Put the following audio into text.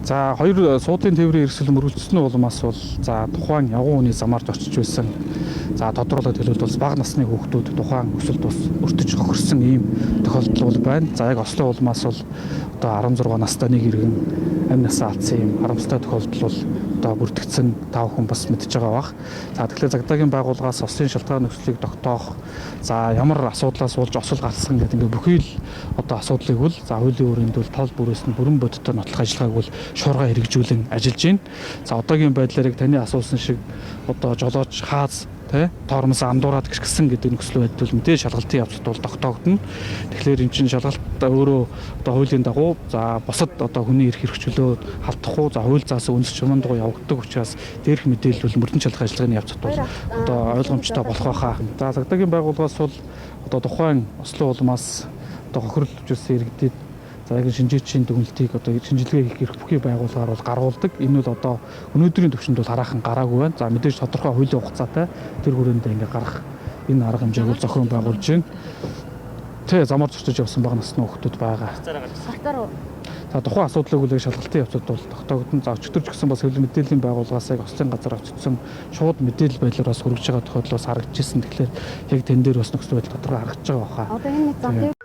За хоёр суудлын тээврийн хэрэгсэл мөрөгдсөн улмаас бол за тухайн явган хүний замаарч очиж байсан. За тодруулаад хэлбэл бага насны хүүхдүүд тухайн өсөлт бас өртөж хохирсон ийм тохиолдол бол байна. За яг Осло улмаас бол одоо 16 настай нэг иргэн амь насаа алдсан ийм харамсалтай тохиолдол бол одоо бүрдэгдсэн 5 хүн бас мэдж байгаа бах. За тэгэхээр Загдагийн байгууллагаас Ослын шалтгаан нөхцөлийг тогтоох, за ямар асуудлаас болж осол гарсан гэдэг ингээд бүхий л одоо асуудлыг бол за хуулийн өрөөнд бол тал бүрээс нь бүрэн бодиттой нотлох ажиллагааг бол шуурга хэрэгжүүлэн ажиллаж байна. За одоогийн байдлаар яг таны асуусан шиг одоо жолооч хааз тоормос андуураад гэрчсэн гэдэг нөхцөл байдал мэдээ шалгалтын явцад бол тогтоогдно. Тэгэхээр эн чинь шалгалт өөрөө одоо хуулийн дагуу за босод одоо хүний эрх хэрэгчлөө халдахгүй за хууль заасан үндэс чумын дагуу явагддаг учраас дээрх мэдээлэл бол мөрдөн шалгах ажиллагааны явцад бол одоо ойлгомжтой болох байхаа. За Загдагийн байгууллагаас бол одоо тухайн Осло улмаас одоо хохирлж ирсэн иргэдэд за яг шинжээчийн дүгнэлтийг одоо шинжилгээ хийх эрх бүхий байгууллагаар бол гаргуулдаг. Энэ бол одоо өнөөдрийн төвшөнд бол хараахан гараагүй байна. За мэдээж тодорхой хуулийн хугацаатай тэр хүрээндээ ингээ гарах энэ арга хэмжээг бол зохион байгуулж байна. Тэ замаар зөрчиж явсан бага насны хүүхдүүд байгаа. За тухайн асуудлыг үлээх шалгалтын явцад бол тогтоогдсон. За өчигдөр ч гэсэн бас хэвлэл мэдээллийн байгууллагаас яг Ослын газар очсон шууд мэдээлэл байдлаар бас хүргэж байгаа тохиолдол бас харагдчихсэн. Тэгэхээр яг тэн дээр бас нөхцөл байдал тодорхой харагдаж байгаа баха. Одоо энэ